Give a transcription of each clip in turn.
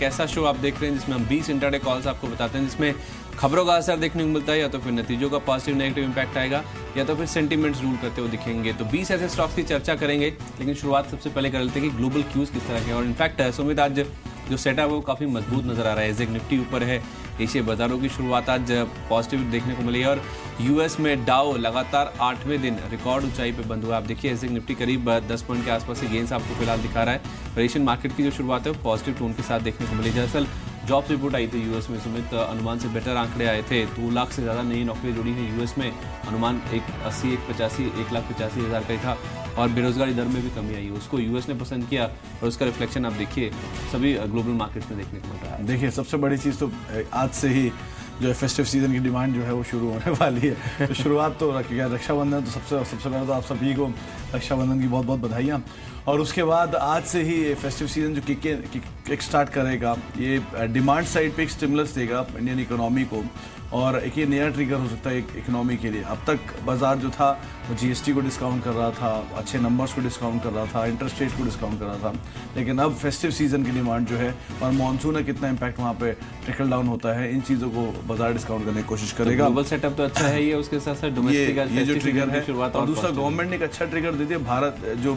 एक ऐसा शो आप देख रहे हैं जिसमें हम 20 इंट्राडे कॉल्स आपको बताते हैं, जिसमें खबरों का असर देखने को मिलता है, या तो फिर नतीजों का पॉजिटिव नेगेटिव इंपैक्ट आएगा, या तो फिर सेंटीमेंट्स रूल करते हुए दिखेंगे। तो 20 ऐसे स्टॉक्स की चर्चा करेंगे, लेकिन शुरुआत सबसे पहले कर लेते हैं कि ग्लोबल क्यूज किस तरह के। और इनफैक्ट सुमित, आज जो सेटअप है वो काफ़ी मजबूत नजर आ रहा है। एजेक निफ्टी ऊपर है, एशिया बाजारों की शुरुआत आज पॉजिटिव देखने को मिली है, और यूएस में डाउ लगातार 8वें दिन रिकॉर्ड ऊंचाई पे बंद हुआ। आप देखिए एजेक निफ्टी करीब 10 पॉइंट के आसपास से गेंस आपको फिलहाल दिखा रहा है। और एशियन मार्केट की जो शुरुआत है वो पॉजिटिव टोन के साथ देखने को मिली। दरअसल जॉब्स रिपोर्ट आई थी यूएस में, सुमित, अनुमान से बेटर आंकड़े आए थे। 2 लाख से ज़्यादा नई नौकरियां जुड़ी हैं यूएस में, अनुमान 1,80,000 का ही था। और बेरोजगारी दर में भी कमी आई है, उसको यूएस ने पसंद किया, और उसका रिफ्लेक्शन आप देखिए सभी ग्लोबल मार्केट्स में देखने को मिल रहा है। देखिए सबसे बड़ी चीज़ तो आज से ही जो फेस्टिव सीजन की डिमांड जो है वो शुरू होने वाली है। तो शुरुआत तो रखिएगा रक्षाबंधन, तो सबसे पहले तो आप सभी को रक्षाबंधन की बहुत बहुत बधाइयाँ। और उसके बाद आज से ही फेस्टिव सीजन जो किक स्टार्ट करेगा, ये डिमांड साइड पे एक स्टिमुलस देगा इंडियन इकोनॉमी को, और एक ये नया ट्रिगर हो सकता है इकोनॉमी के लिए। अब तक बाजार जो था वो जीएसटी को डिस्काउंट कर रहा था, अच्छे नंबर्स को डिस्काउंट कर रहा था, इंटरेस्ट रेट को डिस्काउंट कर रहा था, लेकिन अब फेस्टिव सीजन की डिमांड जो है और मानसून का कितना इम्पैक्ट वहाँ पे ट्रिकल डाउन होता है, इन चीज़ों को बाजार डिस्काउंट करने की कोशिश करेगा। ग्लोबल सेटअप तो अच्छा है, ये उसके साथ साथ डोमेस्टिक ये जो ट्रिगर है, और दूसरा गवर्नमेंट ने एक अच्छा ट्रिगर दे दिया। भारत जो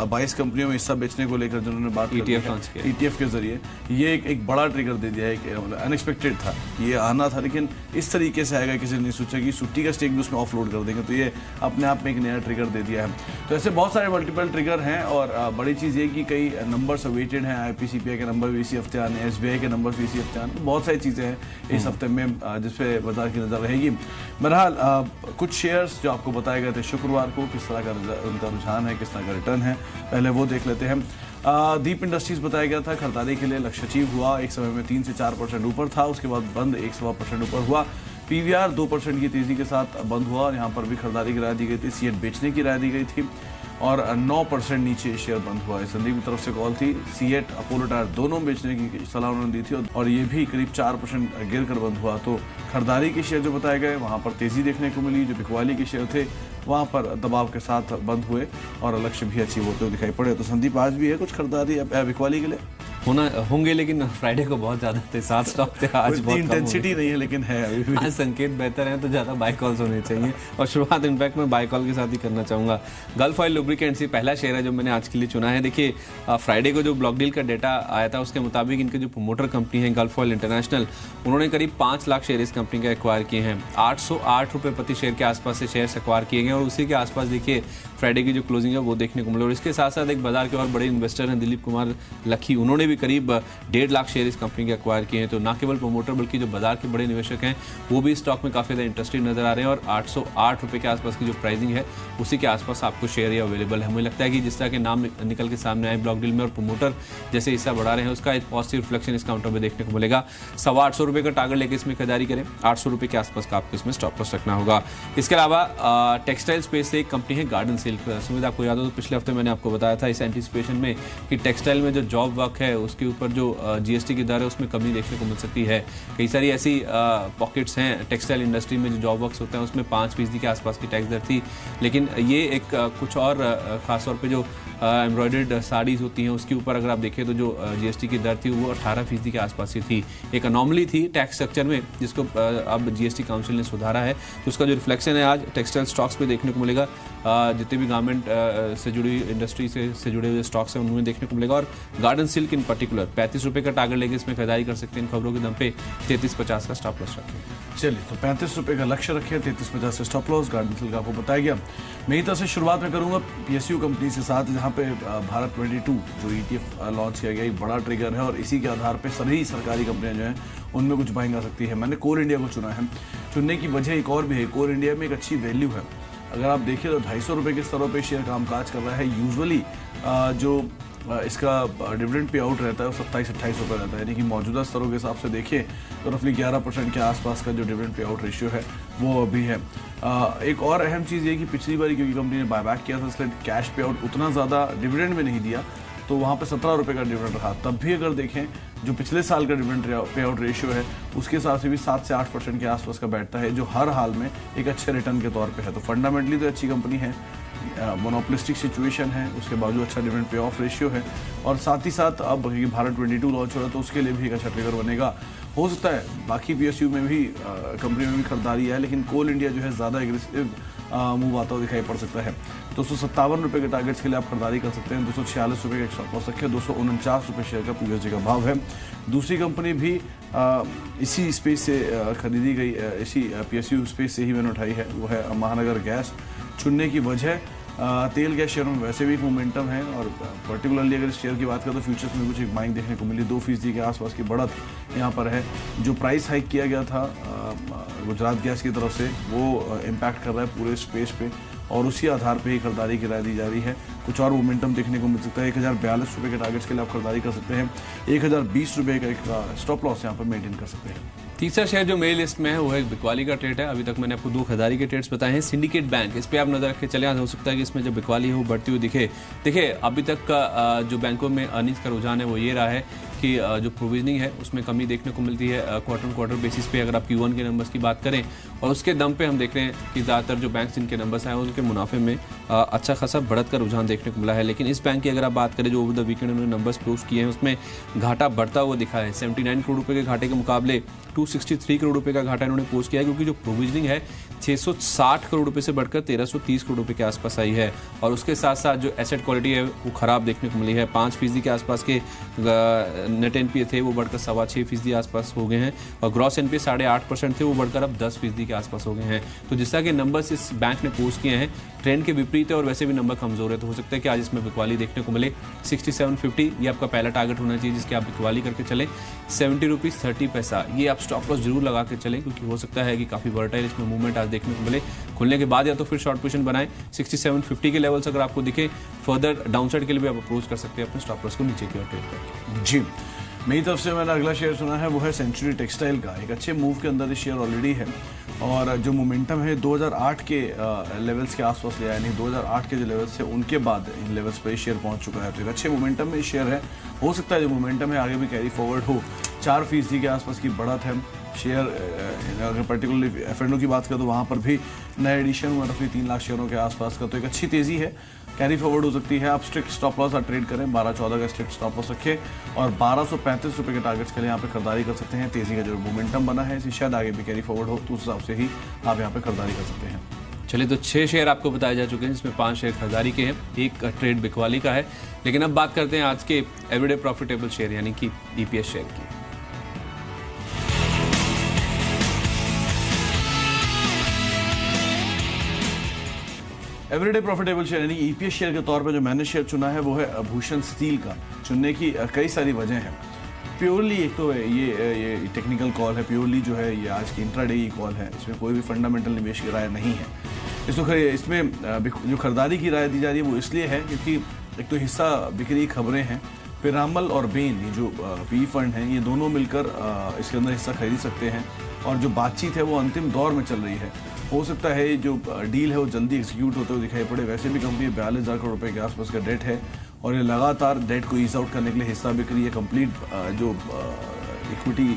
22 कंपनियों में हिस्सा बेचने को लेकर जिन्होंने बात ETF के जरिए, ये एक बड़ा ट्रिगर दे दिया है। अनएक्सपेक्टेड था, ये आना था, लेकिन इस तरीके से आएगा किसी ने नहीं सोचा कि छुट्टी का स्टेक भी उसमें ऑफलोड कर देंगे, तो ये अपने आप में एक नया ट्रिगर दे दिया है। तो ऐसे बहुत सारे मल्टीपल ट्रिगर हैं, और बड़ी चीज़ ये कि कई नंबर्स अवेटेड हैं। IPCPI के नंबर भी इसी हफ्ते आने, SBI के नंबर भी इसी हफ्ते आने, तो बहुत सारी चीज़ें हैं इस हफ्ते में जिस पे बाजार की नज़र रहेगी। बहरहाल कुछ शेयर्स जो आपको बताए गए थे शुक्रवार को, किस तरह का उनका रुझान है, किस तरह का रिटर्न है, पहले वो देख लेते हैं। दीप इंडस्ट्रीज बताया गया था खरीदारी के लिए लक्ष्य अचीव हुआ, एक समय में 3 से 4% ऊपर था, उसके बाद बंद 1.25% ऊपर हुआ। PVR 2% की तेजी के साथ बंद हुआ, और यहाँ पर भी खरीदारी की राय दी गई थी। सीएट बेचने की राय दी गई थी, और 9% नीचे शेयर बंद हुआ है। संदीप की तरफ से कॉल थी, सीएट अपोलो टायर दोनों बेचने की सलाह उन्होंने दी थी, और ये भी करीब 4% गिर कर बंद हुआ। तो खरीदारी के शेयर जो बताए गए वहाँ पर तेजी देखने को मिली। जो बिकवाली के शेयर थे वहाँ पर दबाव के साथ बंद हुए, और लक्ष्य भी अचीव होते हुए दिखाई पड़े। तो संदीप आज भी है कुछ खरीदारी बिकवाली के लिए होंगे, लेकिन फ्राइडे को बहुत ज्यादा थे, 7 स्टॉक थे, आज बहुत इंटेंसिटी नहीं है, लेकिन है अभी भी। आज संकेत बेहतर है, तो ज्यादा बाय कॉल्स होने चाहिए, और शुरुआत इनफैक्ट मैं बाय कॉल के साथ ही करना चाहूंगा। गल्फ ऑयल लुब्रिकेंट्स ही पहला शेयर है जो मैंने आज के लिए चुना है। देखिए फ्राइडे को जो ब्लॉक डील का डेटा आया था, उसके मुताबिक इनके जो प्रोमोटर कंपनी है गल्फ ऑयल इंटरनेशनल, उन्होंने करीब 5 लाख शेयर इस कंपनी के एक्वायर किए हैं। 808 रुपये प्रति शेयर के आसपास से शेयर एक्वायर किए गए, और उसी के आसपास देखिए फ्राइडे की जो क्लोजिंग है वो देखने को मिली। और इसके साथ साथ एक बाजार के और बड़े इन्वेस्टर हैं दिलीप कुमार लखी, उन्होंने भी करीब 1.5 लाख शेयर इस कंपनी के एक्वायर किए हैं। तो न केवल प्रोमोटर बल्कि जो बाजार के बड़े निवेशक हैं वो भी स्टॉक में काफ़ी ज़्यादा इंटरेस्टेड नजर आ रहे हैं, और 808 रुपये के आसपास की जो प्राइसिंग है उसी के आसपास आपको शेयर या अवेलेबल है। मुझे लगता है कि जिस तरह के नाम निकल के सामने आए ब्लॉक डील में, और प्रोमोटर जैसे हिस्सा बढ़ा रहे हैं, उसका एक पॉजिटिव रिफ्लेक्शन इस काउंटर में देखने को मिलेगा। 825 रुपये का टारगेट लेकर इसमें खरीदारी करें, 800 रुपये के आसपास का आपको इसमें स्टॉप लॉस रखना होगा। इसके अलावा टेक्सटाइल स्पेस से एक कंपनी है गार्डन सिल्क। सुमित आपको याद हो तो पिछले हफ्ते मैंने आपको बताया था इस एंटीसिपेशन में कि टेक्सटाइल में जो जॉब वर्क है उसके ऊपर जो जीएसटी की दर है उसमें कमी देखने को मिल सकती है। कई सारी ऐसी पॉकेट्स हैं टेक्सटाइल इंडस्ट्री में जो जॉब वर्क्स होते हैं उसमें 5% के आसपास की टैक्स दर थी, लेकिन ये एक कुछ और खासतौर पे जो एम्ब्रॉयडर्ड साड़ीज होती हैं उसके ऊपर अगर आप देखें तो जो जीएसटी की दर थी वो 18% के आसपास ही थी। एक अनॉमली थी टैक्स स्ट्रक्चर में जिसको अब जीएसटी काउंसिल ने सुधारा है, तो उसका जो रिफ्लेक्शन है आज टेक्सटाइल स्टॉक्स पे देखने को मिलेगा। जितने भी गारमेंट से जुड़ी इंडस्ट्री से जुड़े हुए स्टॉक्स हैं उनमें देखने को मिलेगा। और गार्डन सिल्क इन पर्टिकुलर 35 रुपये का टारगेट लेके इसमें खरीदारी कर सकते हैं। इन खबरों के दम पे 33.50 का स्टॉप लॉस रखें। चलिए तो 35 रुपये का लक्ष्य रखें, 33.50 से स्टॉप लॉस। गार्डन सिल्क आपको बताया गया। मेरी तरफ से शुरुआत में करूंगा PSU कंपनी के साथ, जहां पे भारत 22 जो ETF लॉन्च किया गया एक बड़ा ट्रिगर है, और इसी के आधार पे सभी सरकारी कंपनियां जो हैं उनमें कुछ बाइंग आ सकती है। मैंने कोल इंडिया को चुना है। चुनने की वजह एक और भी है, कोल इंडिया में एक अच्छी वैल्यू है। अगर आप देखिए तो 250 रुपये के स्तरों पे शेयर कामकाज कर रहा है। यूजुअली जो इसका डिविडेंड पे आउट रहता है वो 27-28 रुपये रहता है, यानी कि मौजूदा स्तरों के हिसाब से देखिए तो रफली 11% के आसपास का जो डिविडेंड पे आउट रेशियो है वो अभी है। एक और अहम चीज़ ये कि पिछली बार क्योंकि कंपनी ने बायबैक किया था इसलिए कैश पे आउट उतना ज़्यादा डिविडेंड में नहीं दिया, तो वहाँ पे 17 रुपये का डिविडेंड रहा। तब भी अगर देखें जो पिछले साल का डिविडेंड पे आउट रेशियो है उसके हिसाब से भी 7 से 8% के आसपास का बैठता है, जो हर हाल में एक अच्छे रिटर्न के तौर पे है। तो फंडामेंटली तो अच्छी कंपनी है, मोनोपोलिस्टिक सिचुएशन है, उसके बावजूद अच्छा डिविडेंड पे ऑफ रेशियो है, और साथ ही साथ अब भारत 22 लॉन्च हो रहा है तो उसके लिए भी एक अच्छा ट्रिगर बनेगा। हो सकता है बाकी PSU में भी कंपनी में भी खरीदारी है, लेकिन कोल इंडिया जो है ज़्यादा एग्रेसिव मूव आता हुआ दिखाई पड़ सकता है। 257 रुपये के टारगेट्स के लिए आप खरीदारी कर सकते हैं। 246 रुपये का स्टॉप लॉस रखें। 249 रुपये शेयर का PSU का भाव है। दूसरी कंपनी भी इसी स्पेस से खरीदी गई, इसी PSU स्पेस से ही मैंने उठाई है, वो है महानगर गैस। चुनने की वजह तेल गैस शेयरों में वैसे भी एक मोमेंटम है, और पर्टिकुलरली अगर इस शेयर की बात करें तो फ्यूचर्स में कुछ एक बाइंग देखने को मिली। 2% के आसपास की बढ़त यहाँ पर है। जो प्राइस हाइक किया गया था गुजरात गैस की तरफ से, वो इम्पैक्ट कर रहा है पूरे स्पेस पे, और उसी आधार पे ही खरीदारी की राय दी जा रही है। कुछ और मोमेंटम देखने को मिल सकता है। 1042 रुपये के टारगेट्स के लिए आप खरीदारी कर सकते हैं। 1020 रुपये का एक स्टॉप लॉस यहाँ पर मेंटेन कर सकते हैं। तीसरा शेयर जो मेरी लिस्ट में है वो है बिकवाली का ट्रेड है। अभी तक मैंने आपको 2 खरीदारी के ट्रेड्स बताए हैं। सिंडिकेट बैंक, इस पे आप नजर रख के चले, हो सकता है कि इसमें जो बिकवाली है वो बढ़ती हुई दिखे। देखिए अभी तक का जो बैंकों में अर्निंग्स का रुझान है वो ये रहा है कि जो प्रोविजनिंग है उसमें कमी देखने को मिलती है क्वार्टर बेसिस पे। अगर आप Q1 के नंबर्स की बात करें, और उसके दम पे हम देख रहे हैं कि ज़्यादातर जो बैंक्स जिनके नंबर्स आए उनके मुनाफे में अच्छा खासा बढ़त का रुझान देखने को मिला है। लेकिन इस बैंक की अगर आप बात करें जो ओवर द वीकेंड उन्होंने नंबर्स पोस्ट किए हैं, उसमें घाटा बढ़ता हुआ दिखा है। 79 करोड़ रुपये के घाटे के मुकाबले 263 करोड़ रुपये का घाटा इन्होंने पोस्ट किया है, क्योंकि जो प्रोविजनिंग है 660 करोड़ रुपये से बढ़कर 1330 करोड़ रुपये के आसपास आई है। और उसके साथ साथ जो एसेट क्वालिटी है वो खराब देखने को मिली है। 5% के आसपास के नेट NPA थे वो बढ़कर 6.25% आसपास हो गए हैं, और ग्रॉस NPA 8.5% थे वो बढ़कर अब 10% के आसपास हो गए हैं। तो जिस तरह के नंबर्स इस बैंक ने पोस्ट किए हैं ट्रेंड के विपरीत है, और वैसे भी नंबर कमजोर है, तो हो सकता है कि आज इसमें बिकवाली देखने को मिले। 6750 ये आपका पहला टारगेट होना चाहिए जिसके आप बिकवाली करके चलें। 70 रुपीज़ 30 पैसा ये आप स्टॉप लॉस जरूर लगा के चलें, क्योंकि हो सकता है कि काफ़ी वर्टाइल इसमें मूवमेंट आज देखने को मिले। खुलने के बाद या तो फिर शॉर्ट पोजीशन बनाएं। 6750 के लेवल्स अगर आपको दिखे, फर्दर डाउनसाइड के लिए भी आप अप्रोच कर सकते हैं अपने स्टॉप लॉस को नीचे की ओर ट्रेड करके। जी, मेरी तरफ से मैंने अगला शेयर सुना है वो है सेंचुरी टेक्सटाइल का। एक अच्छे मूव के अंदर ये शेयर ऑलरेडी है, और जो मोमेंटम है 2008 के लेवल्स के आसपास ले आया, नहीं 2008 के जो लेवल्स थे उनके बाद इन लेवल्स पर शेयर पहुंच चुका है। तो एक अच्छे मोमेंटम में शेयर है। हो सकता है जो मोमेंटम है आगे भी कैरी फॉरवर्ड हो। 4% के आसपास की बढ़त है। शेयर अगर पर्टिकुलरली F&O की बात करें तो वहाँ पर भी नया एडिशन हुआ रफली 3 लाख शेयरों के आसपास का, तो एक अच्छी तेज़ी है, कैरी फॉरवर्ड हो सकती है। आप स्ट्रिक्ट स्टॉप लॉस आप ट्रेड करें, 12-14 का स्ट्रिक्ट स्टॉप लॉस रखें, और 1235 रुपये के टारगेट्स के लिए यहाँ पे खरीदारी कर सकते हैं। तेज़ी का जो मोमेंटम बना है इसे शायद आगे भी कैरी फॉरवर्ड हो, तो उस हिसाब से ही आप यहाँ पे खरीदारी कर सकते हैं। चलिए, तो 6 शेयर आपको बताए जा चुके हैं, जिसमें 5 शेयर खरीदारी के हैं, एक ट्रेड बिकवाली का है। लेकिन अब बात करते हैं आज के एवरीडे प्रॉफिटेबल शेयर यानी कि EPS शेयर की। एवरीडे प्रॉफिटेबल शेयर यानी EPS शेयर के तौर पे जो मैंने शेयर चुना है वो है भूषण स्टील का। चुनने की कई सारी वजह हैं। प्योरली एक तो ये टेक्निकल कॉल है, प्योरली जो है ये आज की इंट्राडे की कॉल है, इसमें कोई भी फंडामेंटल निवेश की राय नहीं है। इसमें जो खरीदारी की राय दी जा रही है वो इसलिए है क्योंकि एक तो हिस्सा बिक्री की खबरें हैं, पिरामल और बेन ये जो PE फंड हैं ये दोनों मिलकर इसके अंदर हिस्सा खरीद सकते हैं, और जो बातचीत है वो अंतिम दौर में चल रही है। हो सकता है जो डील है वो जल्दी एग्जीक्यूट होते हुए दिखाई पड़े। वैसे भी कंपनी 42,000 करोड़ रुपए के आसपास का डेट है, और ये लगातार डेट को ईज आउट करने के लिए हिस्सा बिक्री है, कंप्लीट जो इक्विटी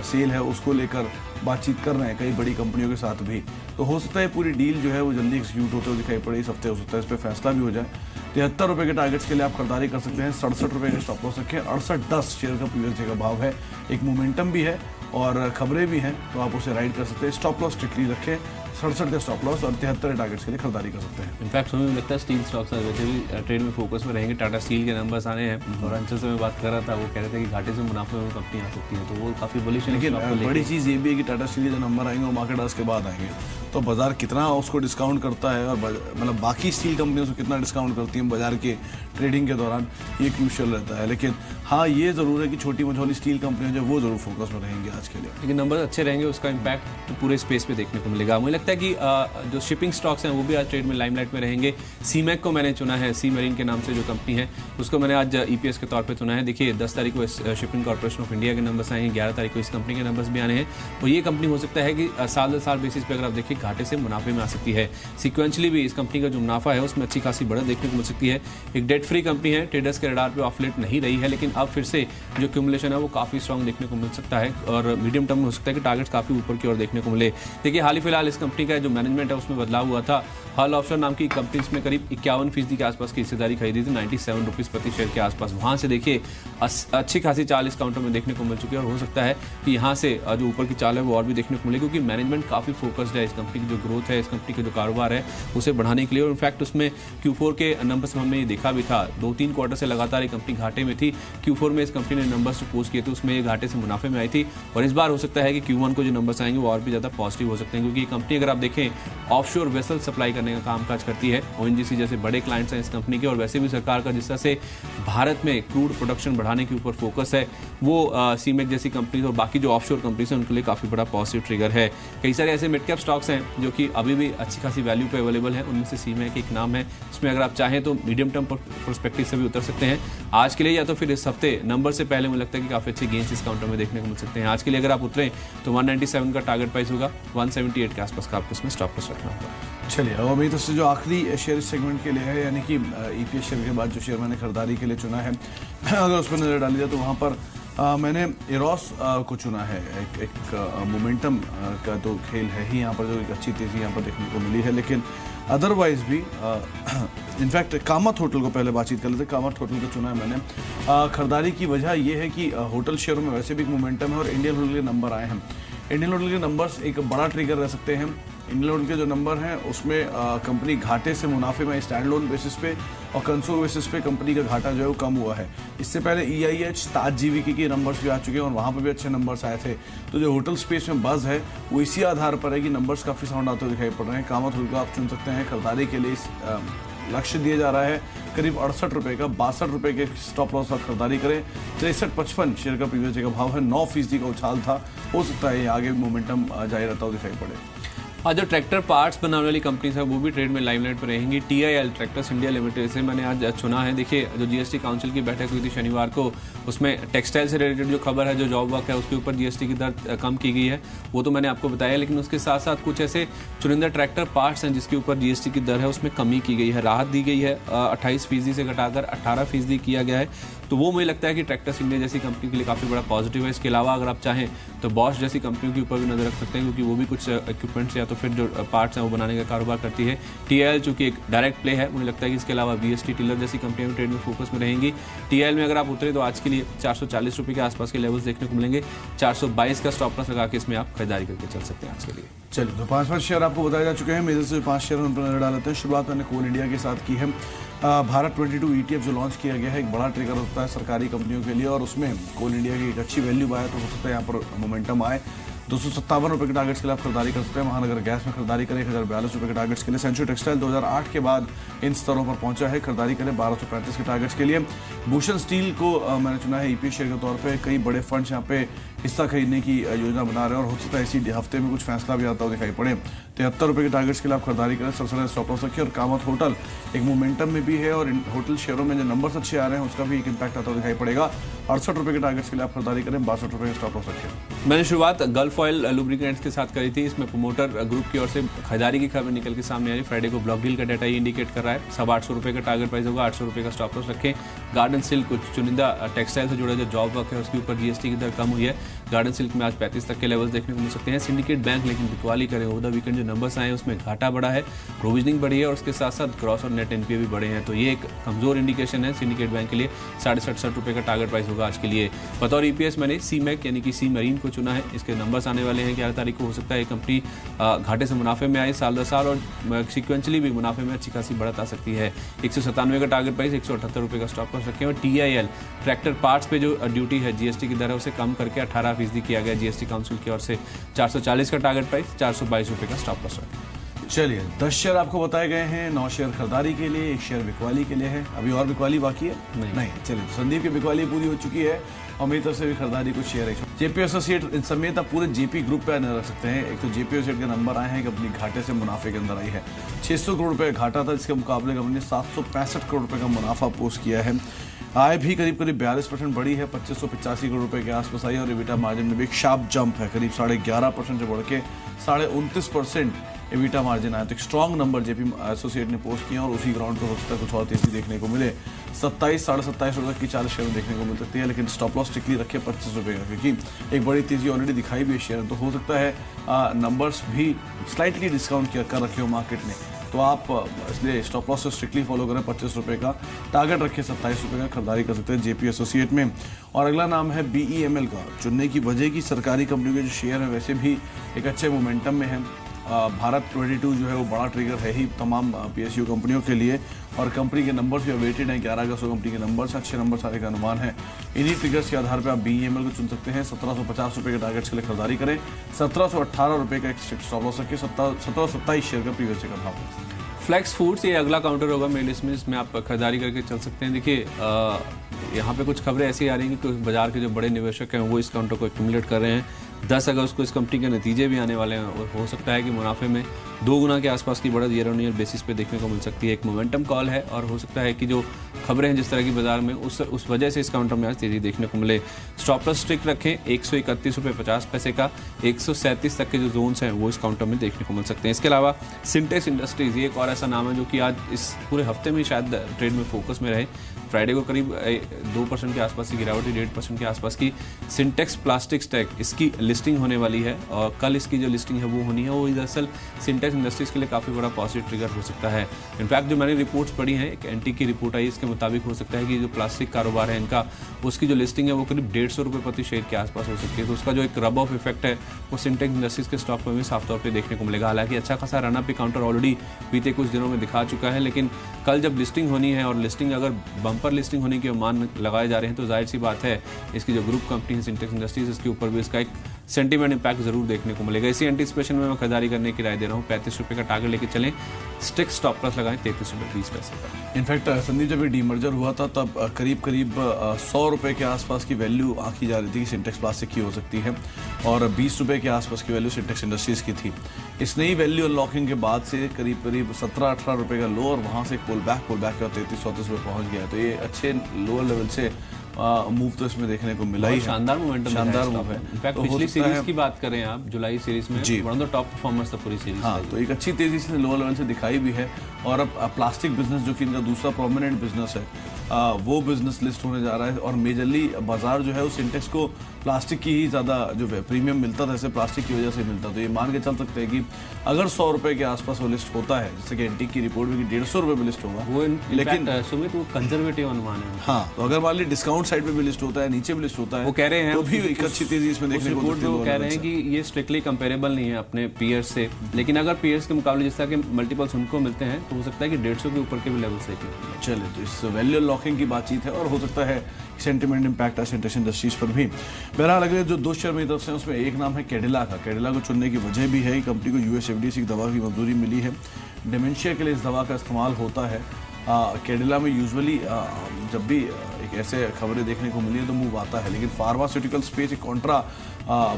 सेल है उसको लेकर बातचीत कर रहे हैं कई बड़ी कंपनियों के साथ भी। तो हो सकता है पूरी डील जो है वो जल्दी एग्जीक्यूट होते हुए दिखाई पड़े इस हफ्ते। हो सकता है इस पर फैसला भी हो जाए। 73 रुपये के टारगेट्स के लिए आप खरीदारी कर सकते हैं। 67 रुपये के स्टॉप लॉस रखें। 68.10 शेयर का PSU का भाव है। एक मोमेंटम भी है और खबरें भी हैं, तो आप उसे राइड कर सकते हैं। स्टॉप लॉस स्ट्रिक्टली रखें, 67 का स्टॉप लॉस, और 73 टारगेट्स के लिए खरीदारी कर सकते हैं। इनफैक्ट हमें लगता है स्टील स्टॉक्स वैसे भी ट्रेड में फोकस में रहेंगे। टाटा स्टील के नंबर्स आने हैं, और अंचल से मैं बात कर रहा था, वो कह रहे थे कि घाटे से मुनाफे में कंपनी आ सकती है, तो वो काफ़ी बुलिश है। लेकिन बड़ी चीज़ ये भी है कि टाटा स्टील के जो नंबर आएंगे वो मार्केट आवर्स के बाद आएंगे, तो बाजार कितना उसको डिस्काउंट करता है, और मतलब बाकी स्टील कंपनियों से कितना डिस्काउंट करती हैं बाजार के ट्रेडिंग के दौरान, ये क्रूशियल रहता है। लेकिन हाँ, ये ज़रूर है कि छोटी मझोली स्टील कंपनियां जो वो ज़रूर फोकस में रहेंगी आज के लिए। लेकिन नंबर अच्छे रहेंगे, उसका इम्पैक्ट तो पूरे स्पेस पे देखने को मिलेगा। मुझे लगता है कि जो शिपिंग स्टॉक्स हैं वो भी आज ट्रेड में लाइमलाइट में रहेंगे। सीमैक को मैंने चुना है, सी मरीन के नाम से जो कंपनी है उसको मैंने आज EPS के तौर पे चुना है। देखिए 10 तारीख को शिपिंग कॉर्पोरेशन ऑफ इंडिया के नंबर्स आए हैं, 11 तारीख को इस कंपनी के नंबर्स भी आने हैं। और ये कंपनी हो सकता है कि साल दर साल बेसिस पे अगर आप देखें घाटे से मुनाफे में आ सकती है। सिक्वेंशली भी इस कंपनी का जो मुनाफा है उसमें अच्छी खासी बढ़त देखने को मिल सकती है। एक डेट फ्री कंपनी है, ट्रेडर्स के रडार पे ऑफ लेट नहीं रही है, लेकिन अब फिर से जो एक्यूमुलेशन है वो काफ़ी स्ट्रॉन्ग देखने को मिल सकता है और मीडियम टर्म में हो सकता है कि टारगेट्स काफ़ी ऊपर की ओर देखने को मिले। देखिए हाल ही फिलहाल इस कंपनी का जो मैनेजमेंट है उसमें बदलाव हुआ था। हल ऑफशोर नाम की कंपनी इसमें करीब 51% के आसपास की हिस्सेदारी खरीदी थी, 97 रुपीज़ प्रति शेयर के आसपास। वहाँ से देखिए अच्छी खासी चाल इस काउंटर में देखने को मिल चुकी है और हो सकता है कि यहाँ से जो ऊपर की चाल है वो और भी देखने को मिले, क्योंकि मैनेजमेंट काफ़ी फोकस्ड है इस कंपनी की जो ग्रोथ है, इस कंपनी का जो कारोबार है उसे बढ़ाने के लिए। और इनफैक्ट उसमें Q4 के नंबर्स हमने ये देखा भी था, 2-3 क्वार्टर से लगातार ये कंपनी घाटे में थी। Q4 में इस कंपनी ने नंबर्स पोस्ट किए थे, उसमें ये घाटे से मुनाफे में आई थी और इस बार हो सकता है कि Q1 को जो नंबर्स आएंगे वो और भी ज़्यादा पॉजिटिव हो सकते हैं, क्योंकि ये कंपनी अगर आप देखें ऑफशोर वेसल सप्लाई करने का कामकाज करती है। ONGC जैसे बड़े क्लाइंट्स हैं इस कंपनी के और वैसे भी सरकार का जिस तरह से भारत में क्रूड प्रोडक्शन बढ़ाने के ऊपर फोकस है वो सीमेक जैसी कंपनी और बाकी जो ऑफशोर कंपनीज हैं उनके लिए काफ़ी बड़ा पॉजिटिव ट्रिगर है। कई सारे ऐसे मिड कैप स्टॉक्स हैं जो कि अभी भी अच्छी खासी वैल्यू पे अवेलेबल है, उनमें से सीमेक एक नाम है। इसमें अगर आप चाहें तो मीडियम टर्म पर्सपेक्टिव से भी उतर सकते हैं आज के लिए, या तो फिर इस हफ्ते नंबर से पहले मुझे लगता है कि काफ़ी अच्छे गेंस इस काउंटर में देखने को मिल सकते हैं। आज के लिए अगर आप उतरें तो 197 का टारगेट प्राइस होगा, 178 के आसपास का आपको इसमें स्टॉप लॉस रखना होगा। चलिए अब अभी तो जो आखिरी शेयर सेगमेंट के लिए है, यानी कि EPS शेयर के बाद जो शेयर मैंने खरीदारी के लिए चुना है, अगर उस पर नज़र डाली जाए तो वहाँ पर मैंने एरोस को चुना है। एक मोमेंटम का तो खेल है ही यहाँ पर, जो एक अच्छी तेज़ी यहाँ पर देखने को मिली है, लेकिन अदरवाइज भी इनफैक्ट कामत होटल को पहले बातचीत कर लेते। कामत होटल को चुना है मैंने। खरीदारी की वजह यह है कि होटल शेयरों में वैसे भी एक मोमेंटम है और इंडियन होटल के नंबर आए हैं। इंडियन होटल के नंबर्स एक बड़ा ट्रिगर रह सकते हैं। इंडियन होटल के जो नंबर हैं उसमें कंपनी घाटे से मुनाफे में स्टैंड लोन बेसिस पे और कंसोल बेसिस पे कंपनी का घाटा जो है वो कम हुआ है। इससे पहले EIH, ताज GVK के नंबर्स भी आ चुके हैं और वहाँ पर भी अच्छे नंबर्स आए थे। तो जो होटल स्पेस में बज़ है वो इसी आधार पर है कि नंबर्स काफ़ी साउंड आते दिखाई पड़ रहे हैं। कामत होटल का आप चुन सकते हैं। खरीदारी के लिए लक्ष्य दिया जा रहा है करीब 68 रुपये का, 62 रुपये के स्टॉप लॉस पर खरीदारी करें। 63.55 शेयर का प्रीवियस डे का भाव है, 9% का उछाल था। हो सकता है आगे भी मोमेंटम जारी रहता हुआ दिखाई पड़े। आज जो ट्रैक्टर पार्ट्स बनाने वाली कंपनीज है वो भी ट्रेड में लाइमलाइट पर रहेंगी। TIL ट्रैक्टर्स इंडिया लिमिटेड से मैंने आज चुना है। देखिए जो GST काउंसिल की बैठक हुई थी शनिवार को, उसमें टेक्सटाइल से रिलेटेड जो खबर है, जो जॉब वर्क है उसके ऊपर GST की दर कम की गई है, वो तो मैंने आपको बताया। लेकिन उसके साथ साथ कुछ ऐसे चुनिंदा ट्रैक्टर पार्ट्स हैं जिसके ऊपर GST की दर है उसमें कमी की गई है, राहत दी गई है। 28% से घटाकर 18% किया गया है। तो वो मुझे लगता है कि ट्रैक्टर्स इंडिया जैसी कंपनी के लिए काफ़ी बड़ा पॉजिटिव है। इसके अलावा अगर आप चाहें तो बॉश जैसी कंपनियों के ऊपर भी नजर रख सकते हैं, क्योंकि वो भी कुछ इक्विपमेंट्स या तो फिर जो पार्ट्स हैं वो बनाने का कारोबार करती है। TIL चूंकि एक डायरेक्ट प्ले है, मुझे लगता है कि इसके अलावा VST टिलर जैसी कंपनियां भी ट्रेड में फोकस में रहेंगी। TIL में अगर आप उतरे तो आज के लिए 440 रुपये के आसपास के लेवल्स देखने को मिलेंगे। 422 का स्टॉप लॉस लगा के इसमें आप खरीदारी करके चल सकते हैं आज के लिए। चलिए तो 5 शेयर आपको बताए जा चुके हैं। मेजर से 5 शेयर उन पर नजर डालते हैं। शुरुआत मैंने कोल इंडिया के साथ की है। भारत 22 ETF जो लॉन्च किया गया है, एक बड़ा ट्रिगर होता है सरकारी कंपनियों के लिए और उसमें कोल इंडिया की एक अच्छी वैल्यू आया तो हो सकता है यहाँ पर मोमेंटम आए। 257 रुपये के टारगेट्स के लिए आप खरीदारी कर सकते हैं। महानगर गैस में खरीदारी करें 1042 रुपये के टारगेट्स के लिए। सेंचुरी टेक्सटाइल 2008 के बाद इन स्तरों पर पहुंचा है, खरीदारी करें 1235 के टारगेट्स के लिए। भूषण स्टील को मैंने चुना है EPS शेयर के तौर पे। कई बड़े फंड्स यहाँ पे हिस्सा खरीदने की योजना बना रहे हैं और हो सकता है इसी हफ्ते में कुछ फैसला भी आता हुआ दिखाई पड़े। 73 रुपये के टारगेट्स के लिए आप खरीदारी करें, 67 स्टॉप लॉस रखिए। और कामत होटल एक मोमेंटम में भी है और होटल शेयरों में जो नंबर्स अच्छे आ रहे हैं उसका भी एक इम्पैक्ट आता हुआ दिखाई पड़ेगा। 68 रुपये के टारगेट्स के लिए आप खरीदारी करें, 62 रुपये के स्टॉप लॉस रखें। मैंने शुरुआत गल्फ ऑयल लुब्रिकेंट्स के साथ करी थी। इसमें प्रोमोटर ग्रुप की ओर से खरीदारी की खबर निकल के सामने आई। फ्राइडे को ब्लॉक डील का डाटा ये इंडिकेट कर रहा है। 850 रुपये का टारगेट प्राइस होगा, 800 रुपये का स्टॉप लॉस रखें। गार्डन सिल्क कुछ चुनिंदा टेक्सटाइल से जुड़ा जो जॉब वर्क है उसके ऊपर GST की दर कम हुई है। गार्डन सिल्क में आज 35 तक के लेवल्स देखने को मिल सकते हैं। सिंडिकेट बैंक लेकिन बिकवाली करें ओवर द वीकेंड जो नंबर्स आए उसमें घाटा बढ़ा है, प्रोविजनिंग बढ़ी है और उसके साथ साथ ग्रॉस और नेट NPA भी बढ़े हैं। तो ये एक कमजोर इंडिकेशन है सिंडिकेट बैंक के लिए। 67 रुपये का टारगेट प्राइस होगा आज के लिए। बतौर EPS मैंने सीमेक यानी कि सी मरीन को चुना है। इसके नंबर्स आने वाले हैं 11 तारीख को। हो सकता है कंपनी घाटे से मुनाफे में आए साल 10 साल और सिक्वेंशली भी मुनाफे में अच्छी खासी बढ़त आ सकती है। 197 का टारगेट प्राइस, 178 रुपये का स्टॉप लॉस रखें। और TIL ट्रैक्टर पार्ट्स पे जो ड्यूटी है GST की दर है उसे कम करके 18% किया गया GST काउंसिल की ओर से। 440 का टारगेट प्राइस, 422 रुपये का स्टॉप लॉस रखें। चलिए 10 शेयर आपको बताए गए हैं। 9 शेयर खरीदारी के लिए, 1 शेयर बिकवाली के लिए है। अभी और बिकवाली बाकी है? नहीं। चलिए संदीप की बिकवाली पूरी हो चुकी है और मेरी तरफ से भी खरीदारी कुछ शेयर है। JP एसोसिएट समेत आप पूरे JP ग्रुप पे नजर रख सकते हैं। एक तो JP एसोसिएट के नंबर आए हैं कि अपनी घाटे से मुनाफे के अंदर आई है। 600 करोड़ रुपए घाटा था, जिसके मुकाबले कंपनी ने 765 करोड़ रुपए का मुनाफा पोस्ट किया है। आय भी करीब करीब 42% बढ़ी है, 2585 करोड़ रुपए के आसपास आई और एबिटा मार्जिन में भी एक शार्प जंप है, करीब 11.5% से बढ़ के 29.5% एबिटा मार्जिन आया। तो एक स्ट्रॉन्ग नंबर जेपी एसोसिएट ने पोस्ट किया और उसी ग्राउंड पर हो सकता है कुछ और तेजी देखने को मिले। 27 साढ़े 27 रुपये की 40 शेयर देखने को मिल सकती है, लेकिन स्टॉप लॉस स्ट्रिक्टली रखे 25 रुपये का, क्योंकि एक बड़ी तेजी ऑलरेडी दिखाई भी है शेयर, तो हो सकता है नंबर्स भी स्लाइटली डिस्काउंट कर रखे हो मार्केट ने, तो आप इसलिए स्टॉप लॉस से स्ट्रिक्टली फॉलो करें। 25 रुपये का टारगेट रखें, 27 रुपये का खरीदारी कर सकते हैं जेपी एसोसिएट में। और अगला नाम है BEML का। चुनने की वजह की सरकारी कंपनियों के जो शेयर है वैसे भी एक अच्छे मोमेंटम में है। भारत 22 जो है वो बड़ा ट्रिगर है ही तमाम PSU कंपनियों के लिए, और कंपनी के नंबर्स भी वेटेड हैं, 11 अगस्त को कंपनी के नंबर्स, अच्छे नंबर सारे का अनुमान है। इन्हीं ट्रिगर्स के आधार पर आप BEML को चुन सकते हैं। 1750 रुपये के टारगेट्स के लिए खरीदारी करें, 1718 रुपये का एक स्टॉप लॉस रखें, 1727 शेयर का प्रीवियस का भाव है। फ्लेक्स फूड्स ये अगला काउंटर होगा मेरे लिस्ट में, जिसमें आप खरीदारी करके चल सकते हैं। देखिए यहाँ पे कुछ खबरें ऐसी आ रही हैं कि बाजार के जो बड़े निवेशक हैं वो इस काउंटर को एक्यूमुलेट कर रहे हैं। 10 अगस्त को इस कंपनी के नतीजे भी आने वाले हैं और हो सकता है कि मुनाफे में 2 गुना के आसपास की बढ़त ईयर ऑन ईयर बेसिस पे देखने को मिल सकती है। एक मोमेंटम कॉल है और हो सकता है कि जो खबरें हैं जिस तरह की बाजार में उस वजह से इस काउंटर में आज तेजी देखने को मिले। स्टॉप लॉस स्ट्रिक्ट रखें, 131 रुपये 50 पैसे का, 137 तक के जो जोन्स हैं वो इस काउंटर में देखने को मिल सकते हैं। इसके अलावा सिंटेक्स इंडस्ट्रीज ये एक और ऐसा नाम है जो कि आज इस पूरे हफ्ते में शायद ट्रेड में फोकस में रहे। फ्राइडे को करीब 2% के आसपास की गिरावट, 1.5% के आसपास की। सिंटेक्स प्लास्टिक्स टेक इसकी लिस्टिंग होने वाली है और कल इसकी जो लिस्टिंग है वो होनी है। वो दरअसल सिंटेक्स इंडस्ट्रीज के लिए काफ़ी बड़ा पॉजिटिव ट्रिगर हो सकता है। इनफैक्ट जो मैंने रिपोर्ट्स पढ़ी हैं, एक एनटी की रिपोर्ट आई, इसके मुताबिक हो सकता है कि जो प्लास्टिक कारोबार है इनका, उसकी जो लिस्टिंग है वो करीब 150 रुपये प्रति शेयर के आसपास हो सकती है। तो उसका जो एक रब ऑफ इफेक्ट है वो सिंटेक्स इंडस्ट्रीज के स्टॉक में भी साफ तौर पर देखने को मिलेगा। हालांकि अच्छा खासा रन अप काउंटर ऑलरेडी बीते कुछ दिनों में दिखा चुका है, लेकिन कल जब लिस्टिंग होनी है और लिस्टिंग अगर बम्पर लिस्टिंग होने के मान लगाए जा रहे हैं तो जाहिर सी बात है इसकी जो ग्रुप कंपनी है सिंटेक्स इंडस्ट्रीज, इसके ऊपर भी इसका एक सेंटीमेंट इंपैक्ट जरूर देखने को मिलेगा। इसी एंटीसिपेशन में मैं खरीदारी करने की राय दे रहा हूँ। 35 रुपये का टारगेट लेके चलें, स्टिक स्टॉप लॉस लगाएं 33 रुपये 20 पैसे का। इनफैक्ट संदीप जब ये डीमर्जर हुआ था तब करीब 100 रुपये के आसपास की वैल्यू आंकी जा रही थी कि सिंटेक्स प्लास्टिक की हो सकती है, और 20 रुपये के आसपास की वैल्यू सिंटेक्स इंडस्ट्रीज की थी। इस नई वैल्यू अनलॉकिंग के बाद से करीब 17-18 रुपये का लो और वहाँ से एक पुल बैक का 33-34 रुपये पहुँच गया। तो ये अच्छे लोअर लेवल से मूव तो इसमें देखने को मिला ही, शानदार मोमेंटम, शानदार मूव है। इनफैक्ट पिछली सीरीज की बात करें आप, जुलाई सीरीज में one of the top performers था पूरी सीरीज। हाँ, तो एक अच्छी तेजी से लोअर लेवल से दिखाई भी है। और अब प्लास्टिक बिजनेस जो कि इनका दूसरा प्रोमिनेंट बिजनेस है, वो बिजनेस लिस्ट होने जा रहा है और मेजरली बाजार जो है उस इंडेक्स को प्लास्टिक की ही ज़्यादा जो प्रीमियम मिलता था, जैसे प्लास्टिक की वजह से मिलता। तो ये मान के चल सकते हैं कि अगर 100 रुपये के आसपास वो लिस्ट होता है, जैसे कि एनटी की रिपोर्ट में कि 150 रुपये में लिस्ट होगा वो, लेकिन सुमित वो कंजर्वेटिव अनुमान है। हाँ, तो अगर मान ली डिस्काउंट साइड पे भी लिस्ट होता है, नीचे भी लिस्ट होता है, वो कह रहे हैं तो भी एक अच्छी तेजी इसमें देखने को मिलती है। वो कह रहे हैं कि ये स्ट्रिक्टली कंपेरेबल नहीं है अपने पीयर्स से, लेकिन अगर पीयर्स के मुकाबले जिस तरह के मल्टीपल्स उनको मिलते हैं तो हो सकता है कि 150 के ऊपर के भी लेवल से। चले, तो इस वैल्यू लॉकिंग की बातचीत है और हो सकता है सेंटिमेंट इंपैक्ट है सिंटेक्स इंडस्ट्रीज पर भी। बहरहाल अगले जो 2 शेयर मेरी तरफ से उसमें एक नाम है कैडिला का। कैडिला को चुनने की वजह भी है, कंपनी को US FDC की दवा की मंजूरी मिली है। डिमेंशिया के लिए इस दवा का इस्तेमाल होता है। कैडिला में यूजुअली जब भी एक ऐसे खबरें देखने को मिली है तो मूव आता है, लेकिन फार्मास्यूटिकल स्पेस एक कॉन्ट्रा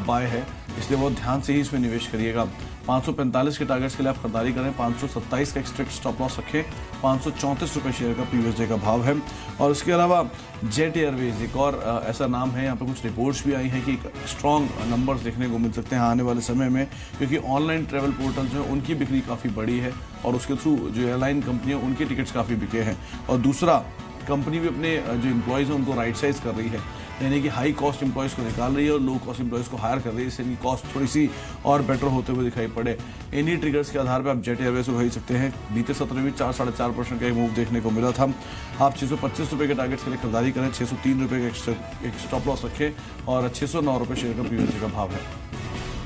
बाय है, इसलिए बहुत ध्यान से ही इसमें निवेश करिएगा। 545 के टारगेट्स के लिए आप खरीदारी करें, 527 का स्ट्रिक्ट स्टॉप लॉस रखें, 534 रुपये शेयर का प्रीवियस डे का भाव है। और इसके अलावा जेट एयरवेज एक और ऐसा नाम है, यहाँ पर कुछ रिपोर्ट्स भी आई हैं कि स्ट्रॉन्ग नंबर्स देखने को मिल सकते हैं आने वाले समय में, क्योंकि ऑनलाइन ट्रैवल पोर्टल जो है उनकी बिक्री काफ़ी बड़ी है और उसके थ्रू जो एयरलाइन कंपनी है उनके टिकट्स काफ़ी बिके हैं। और दूसरा, कंपनी भी अपने जो एम्प्लॉयज़ हैं उनको राइट साइज कर रही है, यानी कि हाई कॉस्ट एम्प्लॉयज़ को निकाल रही है और लो कॉस्ट एम्प्लॉयज़ को हायर कर रही है, इससे इनकी कॉस्ट थोड़ी सी और बेटर होते हुए दिखाई पड़े। इन्हीं ट्रिगर्स के आधार पर आप जेट एयरवेज को खरीद सकते हैं। बीते सत्र में 4-4.5% का एक मूव देखने को मिला था। आप 625 रुपये के टारगेट्स के लिए खरीदारी करें, 603 रुपये का एक स्टॉप लॉस रखें और 609 रुपये शेयर का प्रीवियस का भाव है।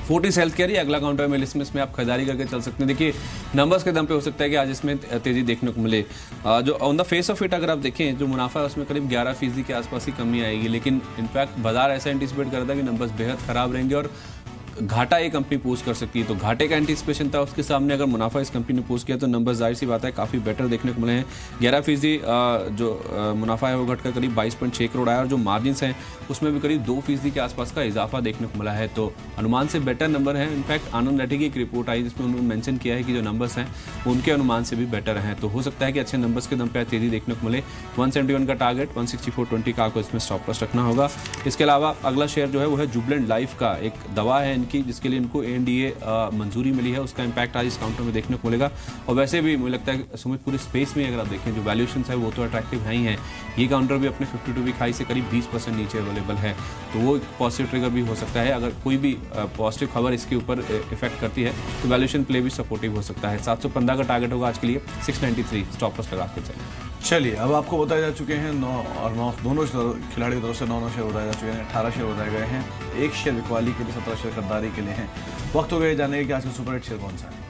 फोर्टिस हेल्थ केयर अगला काउंटर में लिस्ट में, इसमें आप खरीदारी करके चल सकते हैं। देखिए नंबर्स के दम पे हो सकता है कि आज इसमें तेजी देखने को मिले। जो on the face of it अगर आप देखें, जो मुनाफा है उसमें करीब 11% के आसपास की कमी आएगी, लेकिन इनफैक्ट बाजार ऐसा एंटिसिपेट कर रहा था कि नंबर्स बेहद खराब रहेंगे और घाटा ये कंपनी पोस्ट कर सकती है, तो घाटे का एंटीसिपेशन था उसके सामने। अगर मुनाफा इस कंपनी ने पोस्ट किया तो नंबर जाहिर सी बात है काफ़ी बेटर देखने को मिले हैं। 11% जो मुनाफा है वो घटकर करीब 22.6 करोड़ आया और जो मार्जिन हैं उसमें भी करीब 2% के आसपास का इजाफा देखने को मिला है, तो अनुमान से बेटर नंबर है। इनफैक्ट आनंद रेड्डी की एक रिपोर्ट आई जिसमें उन्होंने मेंशन किया है कि जो नंबर्स हैं उनके अनुमान से भी बेटर हैं, तो हो सकता है कि अच्छे नंबर्स के दम पे तेजी देखने को मिले। 171 का टारगेट 164.20 का आपको इसमें स्टॉप लॉस रखना होगा। इसके अलावा अगला शेयर जो है वो है जुबलेंट लाइफ का, एक दवा है इनकी जिसके लिए इनको ANDA मंजूरी मिली है, उसका इंपैक्ट आज इस काउंटर में देखने को मिलेगा। और वैसे भी मुझे लगता है सुमित पूरे स्पेस में अगर आप देखें जो वैल्यूएशंस है वो तो अट्रैक्टिव है ही हैं। ये काउंटर भी अपने 52 वीक हाई से करीब 20% नीचे अवेलेबल है, तो वो पॉजिटिव ट्रिगर भी हो सकता है। अगर कोई भी पॉजिटिव खबर इसके ऊपर इफेक्ट करती है तो वैल्यूएशन प्ले भी सपोर्टिव हो सकता है। 715 का टारगेट होगा आज के लिए, 693 स्टॉप लॉस लगा के चलिए। चलिए, अब आपको बताए जा चुके हैं 9 और 9 दोनों खिलाड़ियों की तरफ से 9 शेयर बताए जा चुके हैं, 18 शेयर बताए गए हैं, 1 शेयर बिकवाली के लिए, 17 शेयर खरीदारी के लिए हैं। वक्त हो गया जानने कि आज का सुपर हिट शेयर कौन सा है।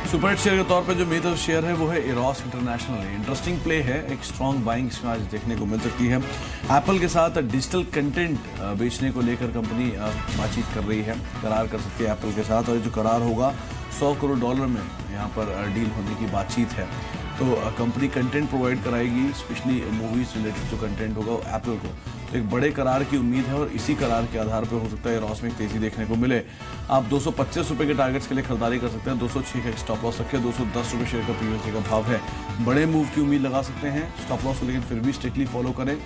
सुपर हिट शेयर के तौर पर जो मेजर शेयर है वो है इरोस इंटरनेशनल। इंटरेस्टिंग प्ले है, एक स्ट्रॉन्ग बाइंग इसमें आज देखने को मिल सकती है। एप्पल के साथ डिजिटल कंटेंट बेचने को लेकर कंपनी बातचीत कर रही है, करार कर सकती है एप्पल के साथ, और ये जो करार होगा $100 करोड़ में यहाँ पर डील होने की बातचीत है। तो कंपनी कंटेंट प्रोवाइड कराएगी, स्पेशली मूवीज रिलेटेड जो कंटेंट होगा एप्पल को, तो एक बड़े करार की उम्मीद है और इसी करार के आधार पर हो सकता है इरोस में एक तेजी देखने को मिले। आप 225 रुपये के टारगेट्स के लिए खरीदारी कर सकते हैं, 206 का स्टॉप लॉस रखें, 210 रुपये शेयर का पीवीसी का भाव है। बड़े मूव की उम्मीद लगा सकते हैं स्टॉप लॉस को, लेकिन फिर भी स्ट्रिक्टली फॉलो करें।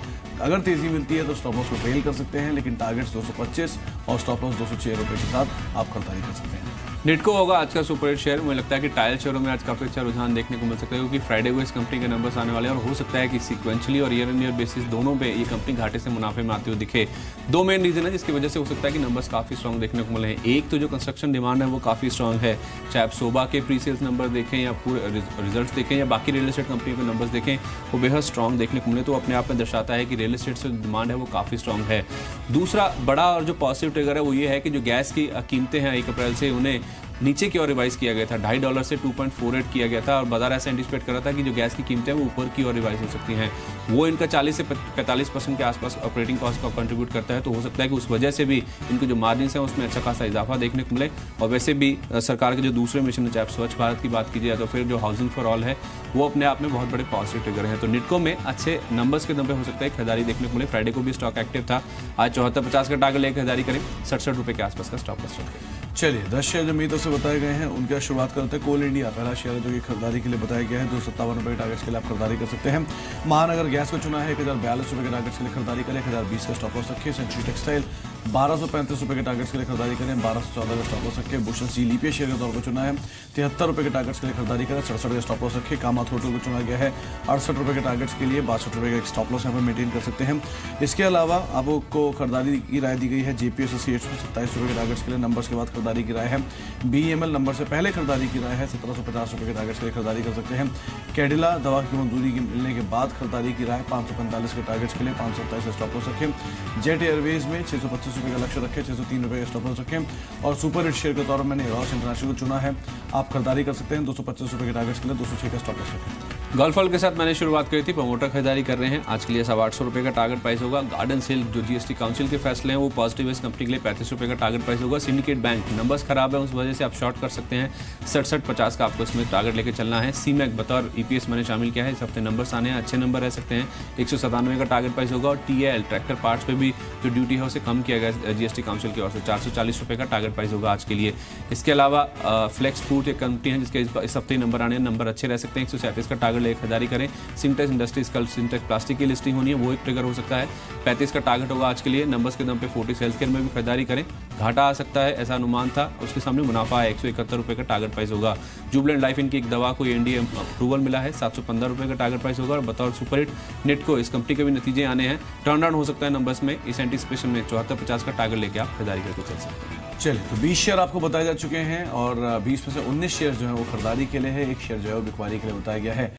अगर तेजी मिलती है तो स्टॉप लॉस को ट्रेल कर सकते हैं, लेकिन टारगेट्स 225 और स्टॉप लॉस 206 रुपये के साथ आप खरीदारी कर सकते हैं। निटको होगा आज का सुपर हिट शेयर। मुझे लगता है कि टायर शेयरों में आज काफी अच्छा रुझान देखने को मिल सकता है, क्योंकि फ्राइडे को इस कंपनी के नंबर्स आने वाले हैं और हो सकता है कि सीक्वेंशियली और ईयर एंड ईयर बेसिस दोनों पे ये कंपनी घाटे से मुनाफे में आती हुई दिखे। 2 मेन रीजन है जिसकी वजह से हो सकता है कि नंबर्स काफी स्ट्रॉन्ग देखने को मिले हैं। एक तो जो कंस्ट्रक्शन डिमांड है वो काफी स्ट्रॉन्ग है, चाहे आप सोबा के प्री सेल्स नंबर देखें या पूरे रिजल्ट देखें या बाकी रियल एस्टेट कंपनियों के नंबर्स देखें, वो बेहद स्ट्रॉन्ग देखने को मिले, तो अपने आप में दर्शाता है कि रियल एस्टेट से डिमांड है वो काफी स्ट्रॉन्ग है। दूसरा बड़ा और जो पॉजिटिव ट्रिगर है वो ये है कि जो गैस की कीमतें हैं 1 अप्रैल से उन्हें नीचे की ओर रिवाइज किया गया था, $2.50 से 2.48 किया गया था, और बाजार ऐसा एंटिसिपेट कर रहा था कि जो गैस की कीमतें हैं वो ऊपर की ओर रिवाइज हो सकती हैं। वो इनका 40 से 45% के आसपास ऑपरेटिंग कॉस्ट का कंट्रीब्यूट करता है, तो हो सकता है कि उस वजह से भी इनके जो मार्जिन हैं उसमें अच्छा खासा इजाफा देखने को मिले। और वैसे भी सरकार के जो दूसरे मिशन है, चाहे स्वच्छ भारत की बात कीजिए तो फिर जो हाउसिंग फॉर ऑल है वो अपने आप में बहुत बड़े पॉजिटिव ट्रिगर हैं। तो निटको में अच्छे नंबर्स के दम पे हो सकता है खरीदारी देखने को मिले। फ्राइडे को भी स्टॉक एक्टिव था, आज 74.50 का टारगेट लेकर खरीदारी करें, 67 रुपये के आसपास का स्टॉप लॉस रखें। चलिए, 10 शेयर जो मीतों से बताए गए हैं उनका शुरुआत करते हैं। कोल इंडिया पहला शेयर है जो कि खरीदारी के लिए बताया गया है, 257 रुपये के टारगेट्स के लिए आप खरीदारी कर सकते हैं। महानगर गैस को चुना है, 1042 रुपये के टारगेट्स के लिए खरीदारी करें, 1020 का स्टॉप लॉस रखिए। सेंचुरी टेक्सटाइल 1235 रुपये के टारगेट्स के लिए खरीदारी करें, 1214 का स्टॉप लॉस रखिए। भूषण स्टील ईपीए शेयर के तौर पर चुना है, 73 रुपये के टारगेट्स के लिए खरीदारी करें, 67 का स्टॉप लॉस रखिए। कामत होटल को चुना गया है, 68 रुपये के टारगेट्स के लिए, 62 रुपये का स्टॉप लॉस यहाँ पर मेंटेन कर सकते हैं। इसके अलावा आपको खरीदारी की राय दी गई है जेपी एसोसिएट्स में 27 रुपये के टारगेट्स के लिए, नंबर्स के बाद खरीदारी की राय है। BEML नंबर से पहले खरीदारी की राय है, 1750 रुपये के टारगेट्स के लिए खरीदारी कर सकते हैं। कैडिला दवा की मंजूरी मिलने के बाद खरीदारी की राय 545 के टारगेट्स के लिए, 527 का स्टॉप लॉस रखें। जेट एयरवेज में 625 रुपये का लक्ष्य रखें, 603 रुपये का स्टॉप लॉस रखें। और सुपर हिट शेयर के तौर पर मैंने इरोस इंटरनेशनल को चुना है, आप खरीदारी कर सकते हैं, 225 रुपये के टारगेट्स के लिए, 206 का स्टॉप लॉस रखें। गोल्फ के साथ मैंने शुरुआत करी थी, प्रमोटर खरीदारी कर रहे हैं, आज के लिए 850 रुपये का टारगेट प्राइस होगा। गार्डन सेल जो GST काउंसिल के फैसले हैं वो पॉजिटिव है, इस कंपनी के लिए 35 रुपये का टारगेट प्राइस होगा। सिंडिकेट बैंक नंबर्स खराब है उस वजह से आप शॉर्ट कर सकते हैं, 67.50 का आपको इसमें टारगेट लेकर चलना है। सीमैक बतौर EPS मैंने शामिल किया है, इस हफ्ते नंबर्स आने हैं, अच्छे नंबर रह सकते हैं, 197 का टारगेट प्राइस होगा। और TAL ट्रैक्टर पार्ट्स पे भी जो ड्यूटी है उसे कम किया गया GST काउंसिल की ओर से, 440 रुपये का टारगेट प्राइस होगा आज के लिए। इसके अलावा फ्लेक्स फूड एक कंपनी है जिसके इस हफ्ते नंबर आने हैं, नंबर अच्छे रह सकते हैं, 137 का टारगेट लेकर खरीदारी करें। सिंटेक्स इंडस्ट्रीज कल सिंटेक्स प्लास्टिक की लिस्टिंग होनी है, वो एक ट्रिगर हो सकता है, 35 का टारगेट होगा आज के लिए, नंबर्स के दम पे। फोर्टिस हेल्थकेयर में भी खरीदारी करें, घाटा आ सकता है ऐसा अनुमान था, उसके सामने मुनाफा है, 171 रुपये का टारगेट प्राइस होगा। जुबलेंट लाइफ इनकी एक दवा को ANDA अप्रूवल मिला है, 715 रुपये का टारगेट प्राइस होगा। और बतौर सुपर हिट निटको इस कंपनी के भी नतीजे आने हैं, टर्न अराउंड हो सकता है नंबर्स में, इस एंटीसिपेशन में 74.50 का टारगेट लेके आप खरीदारी करके चल सकते हैं। चलिए, तो 20 शेयर आपको बताए जा चुके हैं और 20 में से 19 शेयर जो है वो खरीदारी के लिए है, 1 शेयर जो है वो बिकवाली के लिए बताया गया है।